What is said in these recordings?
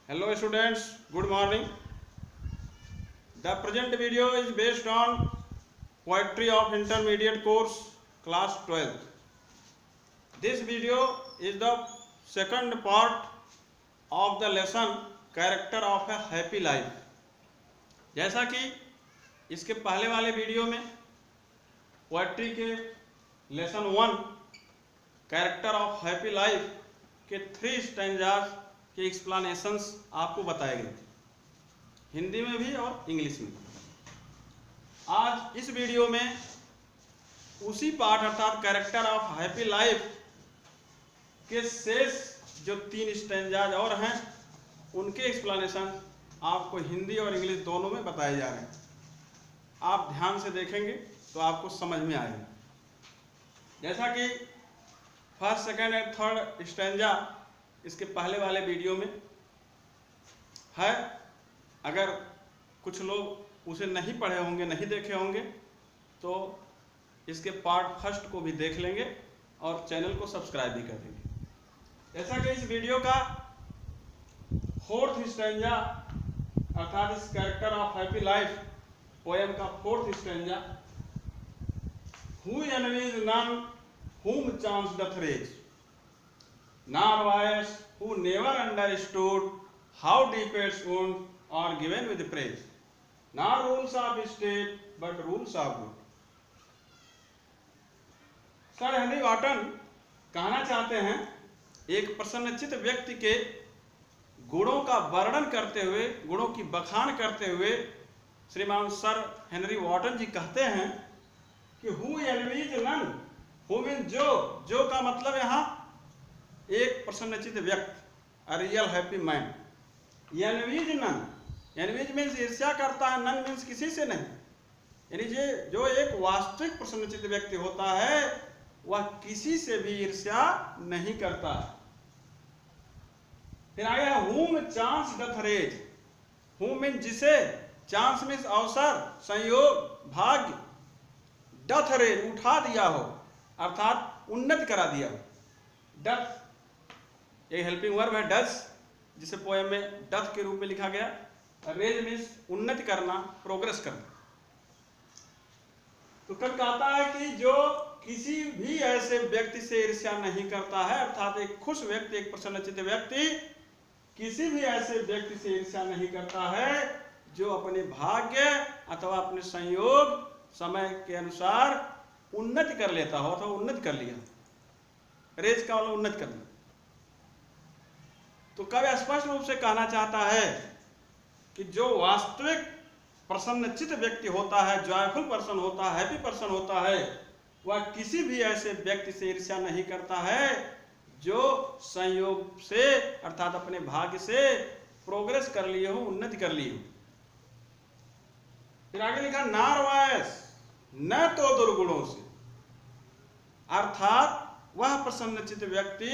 Hello students, good morning. The present video is based on poetry of intermediate course class 12th. This video is the second part of the lesson character of a happy life. जैसा कि इसके पहले वाले video में poetry के lesson 1 character of happy life के 3 stanzas के explanations आपको बताए गए थे, हिंदी में भी और इंग्लिश में। आज इस वीडियो में उसी पार्ट अर्थात कैरेक्टर ऑफ हैप्पी लाइफ के शेष जो 3 स्टैंजाज और हैं उनके एक्सप्लेनेशन आपको हिंदी और इंग्लिश दोनों में बताए जा रहे हैं। आप ध्यान से देखेंगे तो आपको समझ में आएगा। जैसा कि first, second and third stanza इसके पहले वाले वीडियो में है। अगर कुछ लोग उसे नहीं पढ़े होंगे, नहीं देखे होंगे, तो इसके पार्ट फर्स्ट को भी देख लेंगे और चैनल को सब्सक्राइब भी कर देंगे। जैसा कि इस वीडियो का 4th स्टैंजा अर्थात इस character of happy life poem का 4th stanza, Who envies none whom chance doth raise, nor wise who never understood how deep its wounds are given with praise, nor rules of state but rules of good. Sir Henry Wotton कहना चाहते हैं, एक प्रसन्नचित्त व्यक्ति के गुणों का वर्णन करते हुए, गुणों की बखान करते हुए श्रीमान सर हेनरी वॉटन जी कहते हैं कि who envies none, who mean जो का मतलब यहाँ एक प्रसन्नचित्त व्यक्ति, a real happy man. Envies none, envies means ईर्ष्या करता है, नन मीन्स किसी से नहीं। यानी जो एक वास्तविक प्रसन्नचित्त व्यक्ति होता है वह किसी से भी ईर्ष्या नहीं करता। फिर आगे हुम चांस डथ रेज, हुम मीन जिसे, चांस मीन्स अवसर, संयोग, भाग्य, डथ रेज उठा दिया हो अर्थात उन्नति करा दिया हो। डथ एक हेल्पिंग वर्ब है, डज, जिसे पोएम में डथ के रूप में लिखा गया। रेज मीन्स उन्नति करना, प्रोग्रेस करना। तो कल कहता है कि जो किसी भी ऐसे व्यक्ति से ईर्ष्या नहीं करता है, अर्थात एक खुश व्यक्ति, एक प्रसन्नचित्त व्यक्ति किसी भी ऐसे व्यक्ति से ईर्ष्या नहीं करता है जो अपने भाग्य अथवा अपने संयोग, समय के अनुसार उन्नति कर लेता हो अथवा उन्नति कर लिया। रेज का मतलब उन्नति करना। तो कवि स्पष्ट रूप से कहना चाहता है कि जो वास्तविक प्रसन्नचित्त व्यक्ति होता है, जॉयफुल पर्सन होता है, हैप्पी पर्सन होता है, वह किसी भी ऐसे व्यक्ति से ईर्ष्या नहीं करता है जो संयोग से अर्थात अपने भाग्य से प्रोग्रेस कर लिए हो, उन्नति कर ली हो। फिर आगे लिखा नारवायस, न तो दुर्गुणों से, अर्थात वह प्रसन्नचित्त व्यक्ति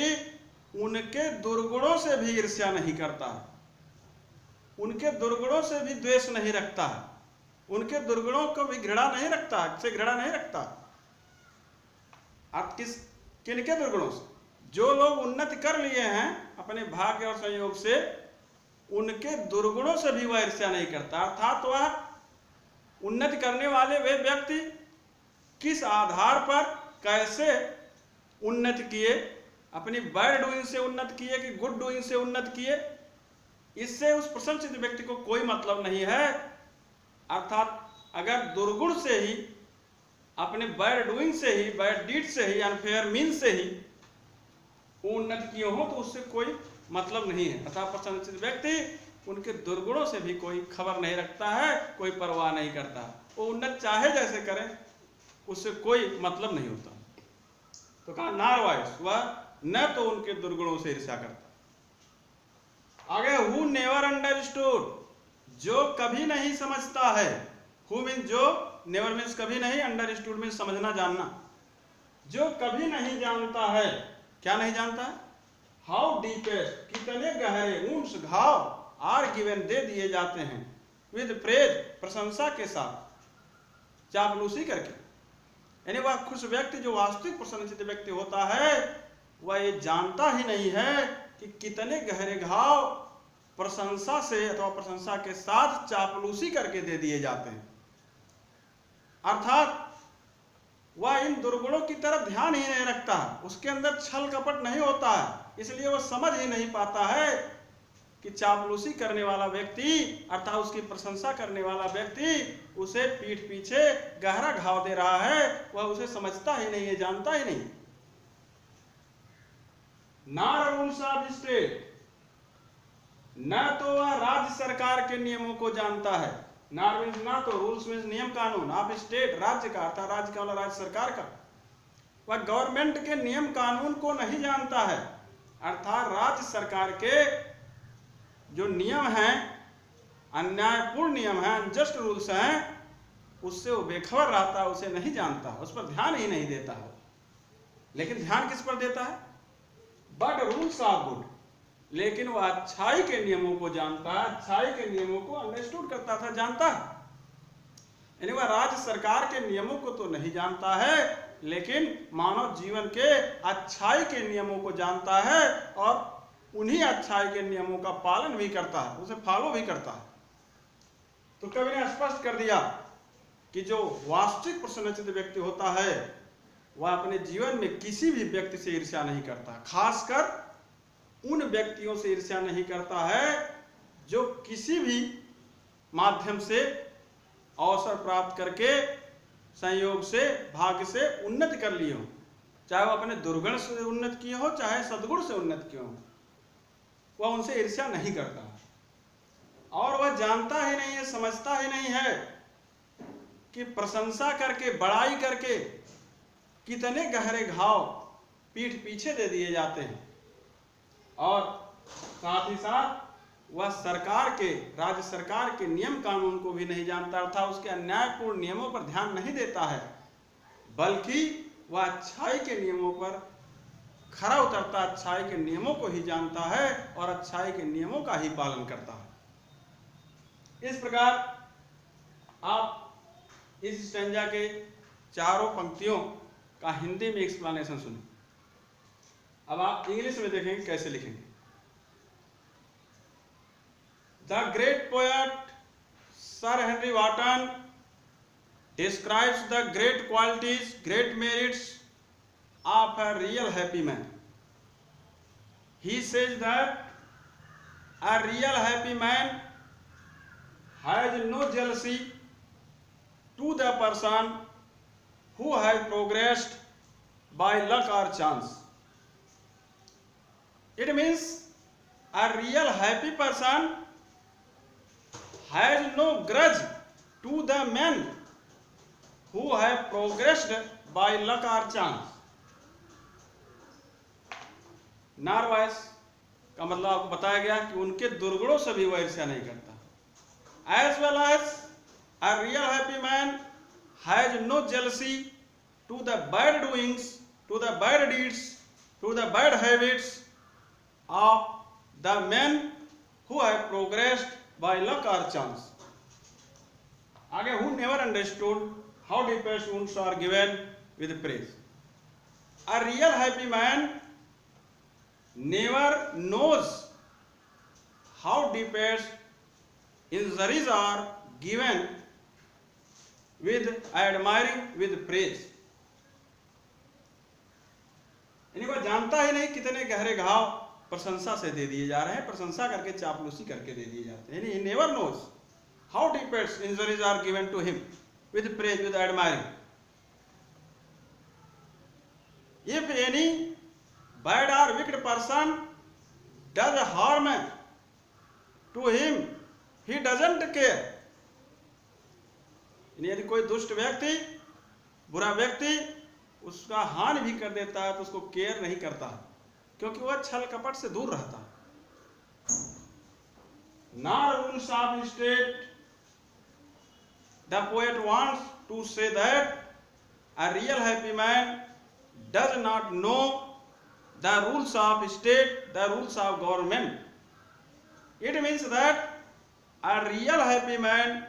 उनके दुर्गुणों से भी ईर्ष्या नहीं करता है, उनके दुर्गुणों से भी द्वेष नहीं रखता है, उनके दुर्गुणों को भी घृणा नहीं रखता, से घृणा नहीं रखता। आप किनके दुर्गुणों से? जो लोग उन्नति कर लिए हैं अपने भाग्य और संयोग से, उनके दुर्गुणों से भी वह ईर्ष्या नहीं करता। अर्थात वह उन्नति करने वाले वे व्यक्ति किस आधार पर, कैसे उन्नति किए, अपनी बैड डूइंग से उन्नति किए कि गुड डूइंग से उन्नति किए, इससे उस प्रसन्नचित्त व्यक्ति को कोई मतलब नहीं है। अर्थात अगर दुर्गुण से ही, अपने बैड डूइंग से ही, बैड डीड से ही, अनफेयर मीन से ही उन्नति किए हो तो उससे कोई मतलब नहीं है। अर्थात प्रसन्नचित्त व्यक्ति उनके दुर्गुणों से भी कोई खबर नहीं रखता है, कोई परवाह नहीं करता। वो उन्नत चाहे जैसे करें, उससे कोई मतलब नहीं होता। तो कहा नारवाइस, वह न तो उनके दुर्गुणों से ईर्ष्या करता। आगे हु नेवर अंडरस्टूड, जो कभी नहीं समझता है। हु मीन जो, नेवर मीन्स कभी नहीं, अंडरस्टूड मीन्स समझना, जानना। जो कभी नहीं जानता है, क्या नहीं जानता है? हाउ डीपेस्ट, कितने गहरे वुंड्स, घाव, आर गिवन, दे दिए जाते हैं, विद प्रेज, प्रशंसा के साथ, चापलूसी करके। यानी वह खुश व्यक्ति, जो वास्तविक प्रसन्नचित्त व्यक्ति होता है, वह ये जानता ही नहीं है कि कितने गहरे घाव प्रशंसा से अथवा प्रशंसा के साथ चापलूसी करके दे दिए जाते हैं। अर्थात वह इन दुर्गुणों की तरफ ध्यान ही नहीं रखता, उसके अंदर छल कपट नहीं होता है, इसलिए वह समझ ही नहीं पाता है कि चापलूसी करने वाला व्यक्ति अर्थात उसकी प्रशंसा करने वाला व्यक्ति उसे पीठ पीछे गहरा घाव दे रहा है। वह उसे समझता ही नहीं है, जानता ही नहीं। ना रूल्स ऑफ स्टेट, न तो वह राज्य सरकार के नियमों को जानता है, ना तो रूल्स मीन्स नियम कानून, ऑफ स्टेट राज्य का अर्थात राज्य का वाला राज्य सरकार का, वह गवर्नमेंट के नियम कानून को नहीं जानता है। अर्थात राज्य सरकार के जो नियम हैं, अन्यायपूर्ण नियम हैं, अनजस्ट रूल्स हैं, उससे वो बेखबर रहता है, उसे नहीं जानता, उस पर ध्यान ही नहीं देता है। लेकिन ध्यान किस पर देता है? बट रूल्स आर गुड, लेकिन वह अच्छाई के नियमों को जानता है, अच्छाई के नियमों को अंडरस्टूड करता था, जानता है। यानी वह राज्य सरकार के नियमों को तो नहीं जानता है, लेकिन मानव जीवन के अच्छाई के नियमों को जानता है और उन्हीं अच्छाई के नियमों का पालन भी करता है, उसे फॉलो भी करता है। तो कवि ने स्पष्ट कर दिया कि जो वास्तविक प्रसन्नचित्त व्यक्ति होता है वह अपने जीवन में किसी भी व्यक्ति से ईर्ष्या नहीं करता, खासकर उन व्यक्तियों से ईर्ष्या नहीं करता है जो किसी भी माध्यम से अवसर प्राप्त करके संयोग से भाग्य से उन्नति कर लिए हो, चाहे वह अपने दुर्गुण से उन्नत किए हो चाहे सद्गुण से उन्नत किए हो, वह उनसे ईर्ष्या नहीं करता। और वह जानता ही नहीं है, समझता ही नहीं है कि प्रशंसा करके बड़ाई करके कितने गहरे घाव पीठ पीछे दे दिए जाते हैं। और साथ ही साथ वह सरकार के राज्य सरकार के नियम कानून को भी नहीं जानता, अर्थात उसके अन्यायपूर्ण नियमों पर ध्यान नहीं देता है, बल्कि वह अच्छाई के नियमों पर खरा उतरता, अच्छाई के नियमों को ही जानता है और अच्छाई के नियमों का ही पालन करता है। इस प्रकार आप इस स्टैंजा के चारों पंक्तियों का हिंदी में एक्सप्लेनेशन सुनिए। अब आप इंग्लिश में देखेंगे कैसे लिखेंगे। The great poet sir Henry Wotton describes the great qualities, great merits of a real happy man. He says that a real happy man has no jealousy to the person who has progressed by luck or chance. It means a real happy person has no grudge to the men who have progressed by luck or chance. नारवाइस का मतलब आपको बताया गया कि उनके दुर्गुणों से भी वह ईर्ष्या नहीं करता। As well as a real happy man has no jealousy to the bad doings, to the bad deeds, to the bad habits of the men who have progressed by luck or chance. आगे who never understood how deepest wounds are given with praise. A real happy man never knows how deepest injuries are given with admiring with praise. यानी वह जानता ही नहीं कितने गहरे घाव प्रशंसा से दे दिए जा रहे हैं, प्रशंसा करके चापलूसी करके दे दिए जाते हैं। He never knows how deepest injuries are given to him with praise, with admiring. If any bad or wicked person does harm to him, he doesn't care. यदि कोई दुष्ट व्यक्ति, बुरा व्यक्ति उसका हानि भी कर देता है तो उसको केयर नहीं करता, क्योंकि वह छल कपट से दूर रहता है। Nor rules of state. The poet wants to say that a real happy man does not know the rules of state, the rules of government. It means that a real happy man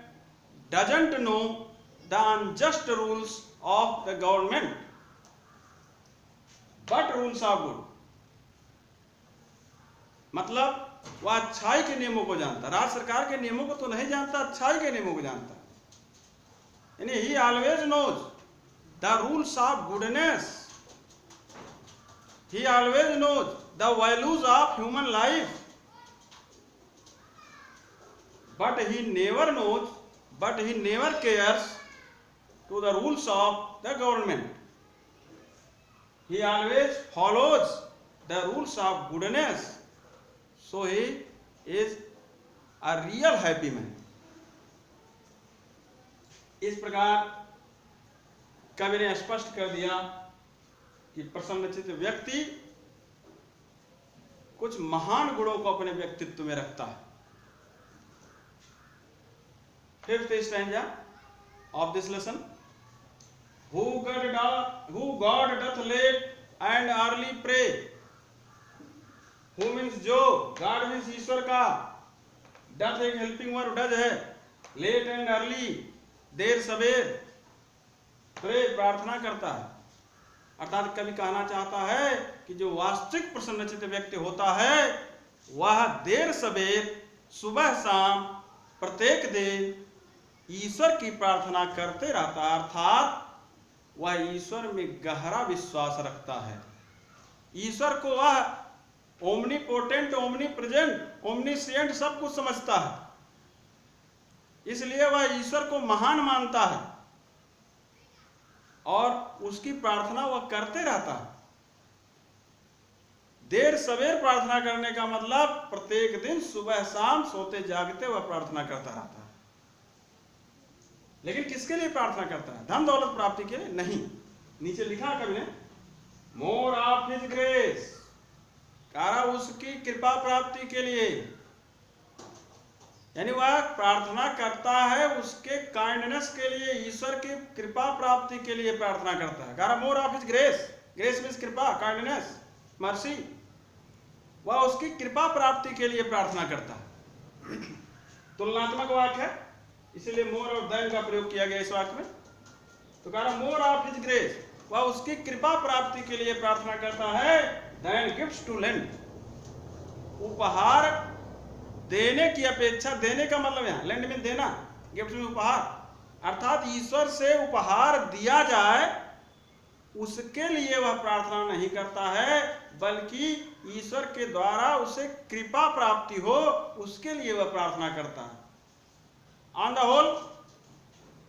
doesn't know the unjust rules of the government, but rules are good. मतलब वह अच्छाई के नियमों को जानता। राज्य सरकार के नियमों को तो नहीं जानता, अच्छाई के नियमों को जानता। यानी he always knows the rules of goodness, he always knows the values of human life, but he never cares to the rules of the government. He always follows the rules of goodness, so he is a real happy man. इस प्रकार कवि ने स्पष्ट कर दिया कि प्रसन्नचित्त व्यक्ति कुछ महान गुणों को अपने व्यक्तित्व में रखता है। Fifth stanza of this lesson: Who God doth late and early pray. Who means जो, God means ईश्वर का, doth एक helping word does है, late and early देर सवेर, pray प्रार्थना करता है। अर्थात कवि कहना चाहता है कि जो वास्तविक प्रसन्नचित्त व्यक्ति होता है वह देर सवेर, सुबह शाम, प्रत्येक दिन ईश्वर की प्रार्थना करते रहता है। अर्थात वह ईश्वर में गहरा विश्वास रखता है। ईश्वर को वह ओमनीपोटेंट, ओमनी प्रेजेंट, ओमनीसिएंट सब कुछ समझता है, इसलिए वह ईश्वर को महान मानता है और उसकी प्रार्थना वह करते रहता है। देर सवेर प्रार्थना करने का मतलब प्रत्येक दिन सुबह शाम सोते जागते वह प्रार्थना करता रहता है। लेकिन किसके लिए प्रार्थना करता है? धन दौलत प्राप्ति के लिए नहीं। नीचे लिखा कवि ने, मोर ऑफ हिज ग्रेस, कहा उसकी कृपा प्राप्ति के लिए। यानी वह प्रार्थना करता है उसके काइंडनेस के लिए, ईश्वर की कृपा प्राप्ति के लिए प्रार्थना करता है। कहा मोर of his grace, grace means कृपा, काइंडनेस, मर्सी, वह उसकी कृपा प्राप्ति के लिए प्रार्थना करता है। तुलनात्मक वाक्य है, इसीलिए मोर और देन का प्रयोग किया गया इस वाक्य में। तो कह रहा मोर ऑफ हिज ग्रेस, वह उसकी कृपा प्राप्ति के लिए प्रार्थना करता है। देन गिफ्ट्स टू लेंड, उपहार देने की अपेक्षा, देने का मतलब यहाँ लेंड में देना, गिफ्ट में उपहार, अर्थात ईश्वर से उपहार दिया जाए उसके लिए वह प्रार्थना नहीं करता है, बल्कि ईश्वर के द्वारा उसे कृपा प्राप्ति हो उसके लिए वह प्रार्थना करता है। ऑन द होल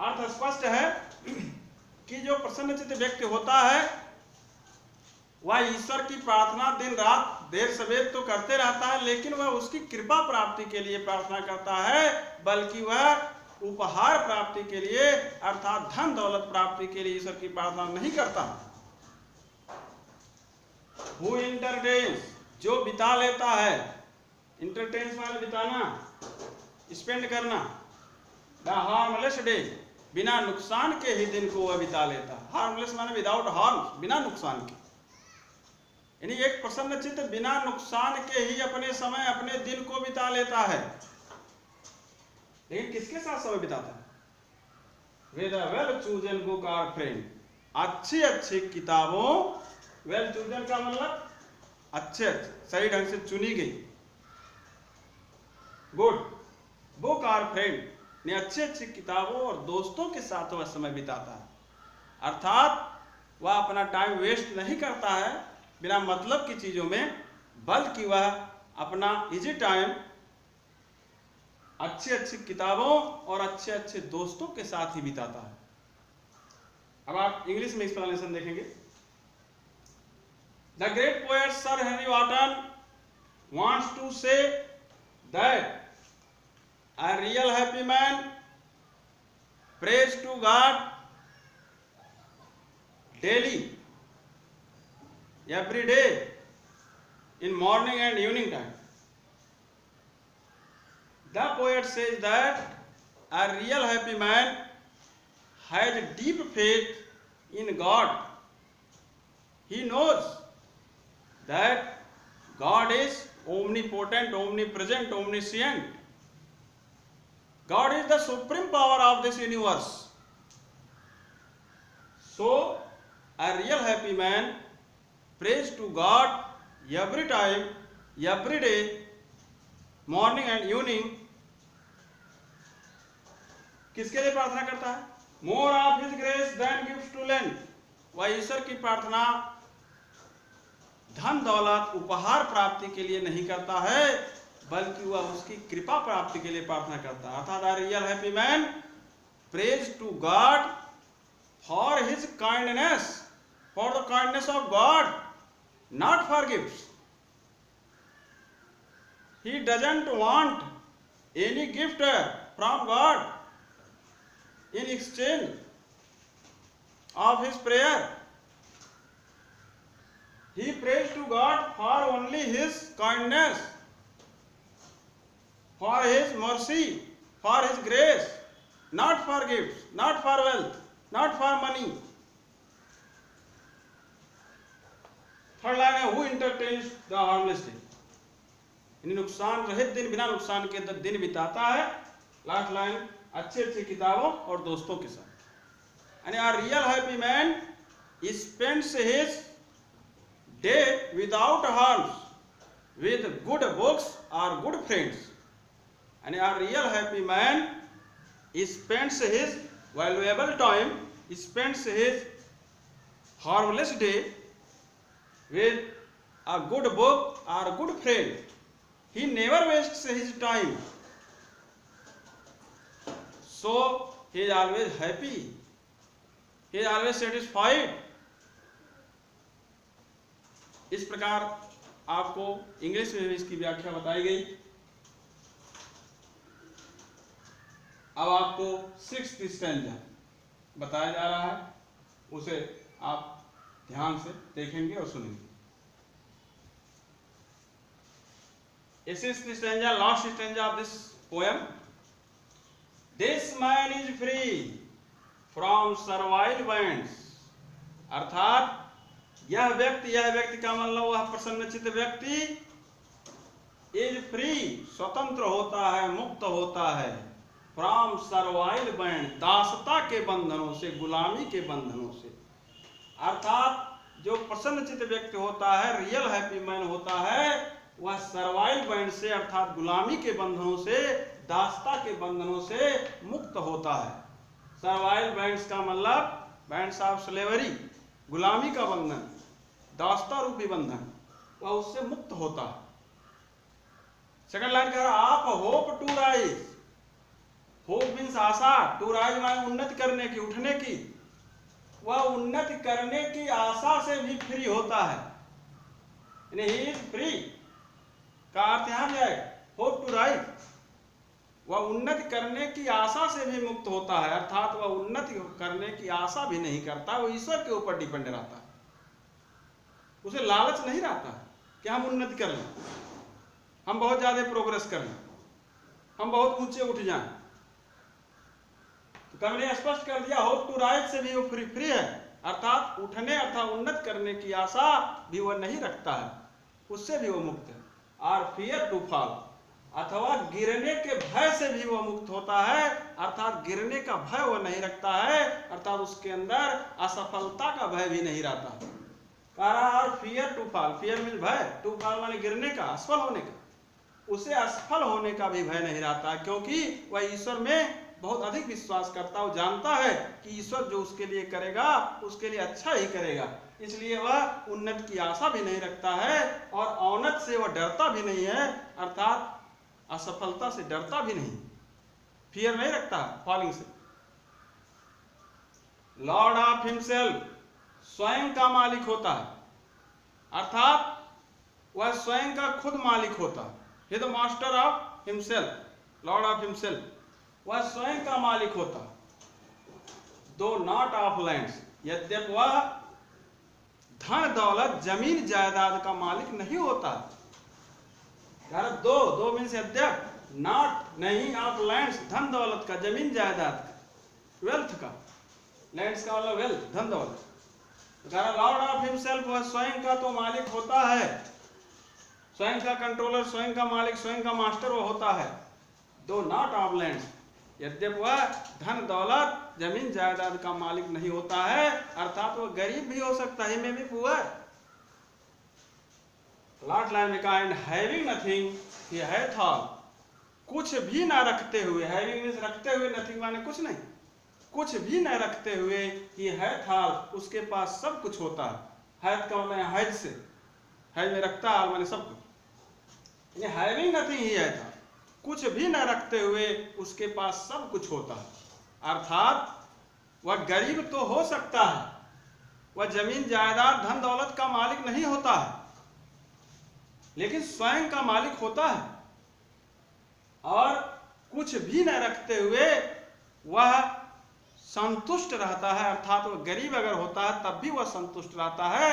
अर्थ स्पष्ट है कि जो प्रसन्नचित्त व्यक्ति होता है वह ईश्वर की प्रार्थना दिन रात देर सवेर तो करते रहता है, लेकिन वह उसकी कृपा प्राप्ति के लिए प्रार्थना करता है, बल्कि वह उपहार प्राप्ति के लिए अर्थात धन दौलत प्राप्ति के लिए ईश्वर की प्रार्थना नहीं करता। हु इंटरटेन्स, जो बिता लेता है, इंटरटेन्स माने बिताना, स्पेंड करना, द हार्मलेस डे, बिना नुकसान के ही दिन को वह बिता लेता है। हार्मलेस माने विदाउट हार्म, बिना नुकसान के। यानी एक प्रसन्नचित्त बिना नुकसान के ही अपने समय, अपने दिन को बिता लेता है। लेकिन किसके साथ समय बिताता है? With a well chosen book और फ्रेंड, अच्छी अच्छी किताबों, वेल चूजन का मतलब अच्छे सही ढंग से चुनी गई, गुड बुक और फ्रेंड ने अच्छी अच्छी किताबों और दोस्तों के साथ वह समय बिताता है। अर्थात वह अपना टाइम वेस्ट नहीं करता है बिना मतलब की चीजों में, बल्कि वह अपना इजी टाइम अच्छी अच्छी किताबों और अच्छे अच्छे दोस्तों के साथ ही बिताता है। अब आप इंग्लिश में एक्सप्लेनेशन देखेंगे। The great poet sir Henry Wotton wants to say that a real happy man prays to God daily, every day, in morning and evening time. The poet says that a real happy man has deep faith in God. He knows that God is omnipotent, omnipresent, omniscient. God is the supreme power of this universe. So, a real happy man prays to God every time, every day, morning and evening किसके लिए प्रार्थना करता है? More of his grace than gift to lend. वह ईश्वर की प्रार्थना धन दौलत उपहार प्राप्ति के लिए नहीं करता है, बल्कि वह उसकी कृपा प्राप्ति के लिए प्रार्थना करता है। अर्थात real happy man prays to God for his kindness, for the kindness of God, not for gifts. He doesn't want any gift from God in exchange of his prayer. He prays to God for only his kindness, for his mercy, for his grace, not for gifts, not for wealth, not for money. Third line है, who entertains the harmless day? नुकसान रहित दिन, बिना नुकसान के दिन बिताता है। लास्ट लाइन, अच्छी अच्छी किताबों और दोस्तों के साथ। यानी a real happy man spends his day without harms with good books और गुड फ्रेंड्स। यानी a real happy man spends his valuable time, spends his harmless day with a good book or a good friend. He never wastes his time, so he is always happy, he is always satisfied. इस प्रकार आपको English में भी इसकी व्याख्या बताई गई। अब आपको 6th स्टैंजा बताया जा रहा है, उसे आप ध्यान से देखेंगे और सुनेंगे। This is the stanza, last stanza of this poem. This man is free from servile bands. अर्थात यह व्यक्ति का मतलब वह प्रसन्नचित्त व्यक्ति इज फ्री, स्वतंत्र होता है, मुक्त होता है, फ्रॉम सर्वाइल बैंड, दासता के बंधनों से, गुलामी के बंधनों से। अर्थात जो प्रसन्नचित्त व्यक्ति होता है, रियल हैप्पी मैन होता है, वह सर्वाइल बैंड से अर्थात गुलामी के बंधनों से, दासता के बंधनों से मुक्त होता है। सर्वाइल बैंड्स का मतलब बैंड्स ऑफ स्लेवरी, गुलामी का बंधन, दासता रूपी बंधन, वह उससे मुक्त होता है। सेकंड लाइन कह रहा, आप hope to rise. Hope means आशा, टू राइज माने उन्नति करने की, उठने की। वह उन्नति करने की आशा से भी फ्री होता है। यानी ही इज फ्री का अर्थ यहां भी आएगा, होप टू राइज। वह उन्नति करने की आशा से भी मुक्त होता है, अर्थात वह उन्नति करने की आशा भी नहीं करता, वो ईश्वर के ऊपर डिपेंड रहता है। उसे लालच नहीं रहता कि हम उन्नति कर लें, हम बहुत ज्यादा प्रोग्रेस कर लें, हम बहुत ऊंचे उठ जाएं। तो कवि ने स्पष्ट कर दिया, होप टू राइज से भी वो फ्री है, अर्थात उठने अर्थात उन्नत करने की आशा भी वह नहीं रखता है, उससे भी वो मुक्त है। और फियर टू फॉल, अथवा गिरने के भय से भी वह मुक्त होता है, अर्थात गिरने का भय वह नहीं रखता है, अर्थात उसके अंदर असफलता का भय भी नहीं रहता। और fear to fall, fear mean भय, टू फॉल माने गिरने का, असफल होने का, उसे असफल होने का भी भय नहीं रहता, क्योंकि वह ईश्वर में बहुत अधिक विश्वास करता है। वो जानता है कि ईश्वर जो उसके लिए करेगा उसके लिए अच्छा ही करेगा, इसलिए वह उन्नत की आशा भी नहीं रखता है और औन्नत से वह डरता भी नहीं है, अर्थात असफलता से डरता भी नहीं, फियर नहीं रखता फॉलिंग से। लॉर्ड ऑफ हिमसेल्फ, स्वयं का मालिक होता है, अर्थात वह स्वयं का खुद मालिक होता है। He the master of himself, lord of himself, वह स्वयं का मालिक होता है। दो नॉट ऑफ लैंड्स, यद्यपि वह धन दौलत जमीन जायदाद का मालिक नहीं होता। दो मीन्स यद्यपि, नॉट नहीं, ऑफ लैंड्स धन दौलत का, जमीन जायदाद का, वेल्थ का, लैंड्स का मतलब वेल्थ, धन दौलत। लॉर्ड ऑफ हिमसेल्फ, वह स्वयं का तो मालिक होता है, स्वयं का कंट्रोलर, स्वयं का मालिक, स्वयं का मास्टर वो होता है। दो नॉट ऑफ लैंड्स, यद्यपि वह धन दौलत जमीन जायदाद का मालिक नहीं होता है, अर्थात वह गरीब भी हो सकता है, में भी पुअर। लास्ट लाइन में कहा, and having nothing he hath all, कुछ भी ना रखते हुए, हैविंग मीन्स रखते हुए, नथिंग माने कुछ नहीं, कुछ भी न रखते हुए ये है था, उसके पास सब कुछ होता है। हैद का मतलब हैज से, हैज में रखता है माने सब कुछ, यानी हैविंग नथिंग ही है था, कुछ भी न रखते हुए उसके पास सब कुछ होता है। अर्थात वह गरीब तो हो सकता है, वह जमीन जायदाद धन दौलत का मालिक नहीं होता है, लेकिन स्वयं का मालिक होता है। और कुछ भी न रखते हुए वह संतुष्ट रहता है, अर्थात वह गरीब अगर होता है तब भी वह संतुष्ट रहता है,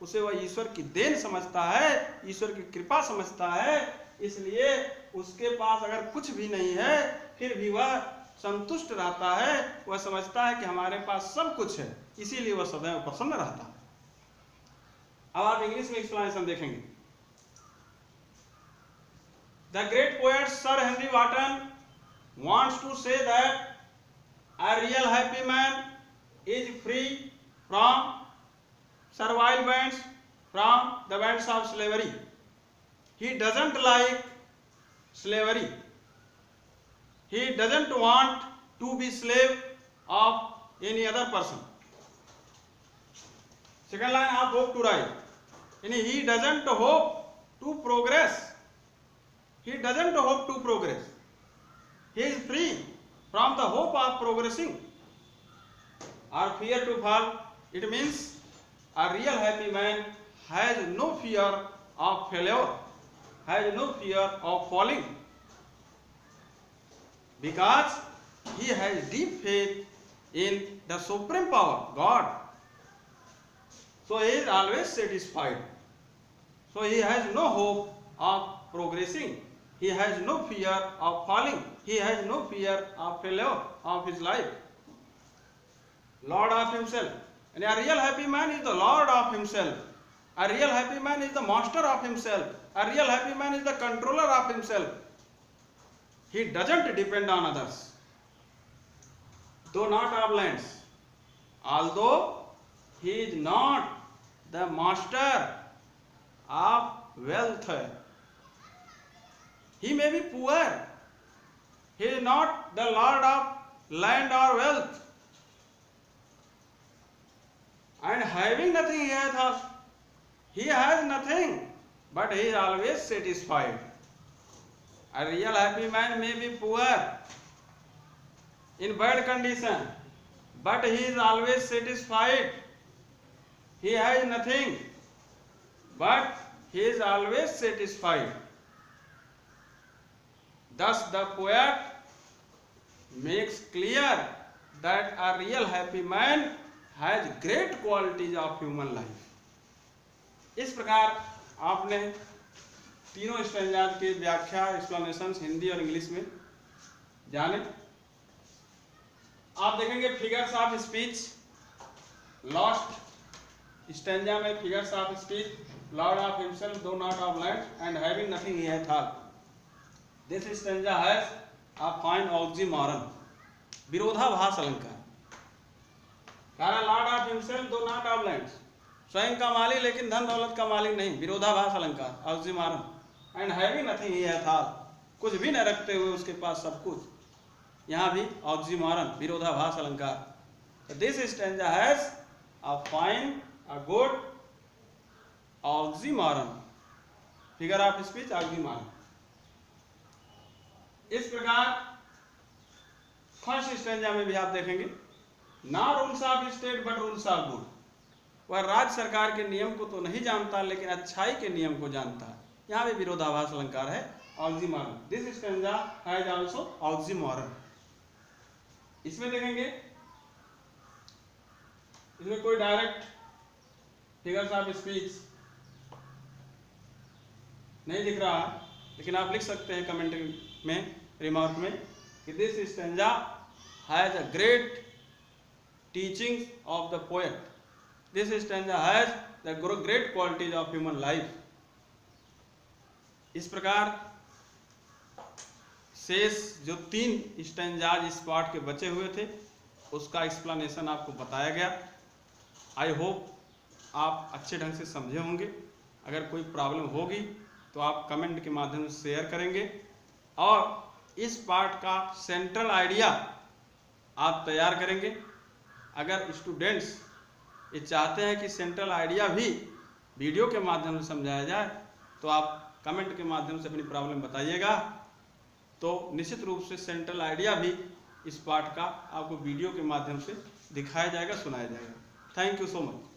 उसे वह ईश्वर की देन समझता है, ईश्वर की कृपा समझता है। इसलिए उसके पास अगर कुछ भी नहीं है फिर भी वह संतुष्ट रहता है, वह समझता है कि हमारे पास सब कुछ है, इसीलिए वह सदैव प्रसन्न रहता है। अब आप इंग्लिश में एक्सप्लेनेशन देखेंगे। The great poet sir Henry Wotton wants to say that a real happy man is free from servile bands, from the bands of slavery. He doesn't like slavery. He doesn't want to be slave of any other person. Second line आप hope to write. यानी he doesn't hope to progress. He doesn't hope to progress. He is free from the hope of progressing or fear to fall. It means a real happy man has no fear of failure, has no fear of falling, because he has deep faith in the supreme power, God. So he is always satisfied. So he has no hope of progressing. He has no fear of falling. He has no fear of failure of his life. Lord of himself. And a real happy man is the Lord of himself. A real happy man is the master of himself. A real happy man is the controller of himself. He doesn't depend on others. Though not of lands. Although he is not the master of wealth. He may be poor. He is not the lord of land or wealth. And having nothing he has, he has nothing, but he is always satisfied. A real happy man may be poor, in bad condition, but he is always satisfied. He has nothing, but he is always satisfied. Thus the poet makes clear that a real happy man has great qualities of human life. इस प्रकार आपने तीनों stanzas की व्याख्या, explanations Hindi और English में जाने। आप देखेंगे figures of speech, last stanza में figures of speech, lord of himself, though not of land, and having nothing he hath all. This stanza has a fine oxymoron, विरोधाभास अलंकार. कहा lord of himself though not of lands, स्वयं का मालिक लेकिन धन दौलत का मालिक नहीं, विरोधाभास अलंकार, oxymoron. And having nothing he hath all, कुछ भी न रखते हुए उसके पास सब कुछ, यहाँ भी ऑक्सीमोरन, विरोधाभास अलंकार. This stanza has a fine, a good oxymoron, figure of speech oxymoron. इस प्रकार फर्स्ट स्टैंजा में भी आप देखेंगे, ना rules of state but rules of good. वह राज्य सरकार के नियम को तो नहीं जानता लेकिन अच्छाई के नियम को जानता है. यहाँ भी विरोधाभास अलंकार है, oxymoron. This stanza has also oxymoron. इसमें देखेंगे, इसमें कोई डायरेक्ट फिगर्स ऑफ स्पीच नहीं दिख रहा है, लेकिन आप लिख सकते हैं कमेंट में, रिमार्क में, कि this stanza has a great teachings of the poet. This stanza has the great qualities of human life. इस प्रकार शेष जो 3 स्टैंजाज इस पार्ट के बचे हुए थे उसका एक्सप्लेनेशन आपको बताया गया. आई होप आप अच्छे ढंग से समझे होंगे. अगर कोई प्रॉब्लम होगी तो आप कमेंट के माध्यम से शेयर करेंगे, और इस पार्ट का सेंट्रल आइडिया आप तैयार करेंगे। अगर स्टूडेंट्स ये चाहते हैं कि सेंट्रल आइडिया भी वीडियो के माध्यम से समझाया जाए तो आप कमेंट के माध्यम से अपनी प्रॉब्लम बताइएगा, तो निश्चित रूप से सेंट्रल आइडिया भी इस पार्ट का आपको वीडियो के माध्यम से दिखाया जाएगा, सुनाया जाएगा। Thank you so much.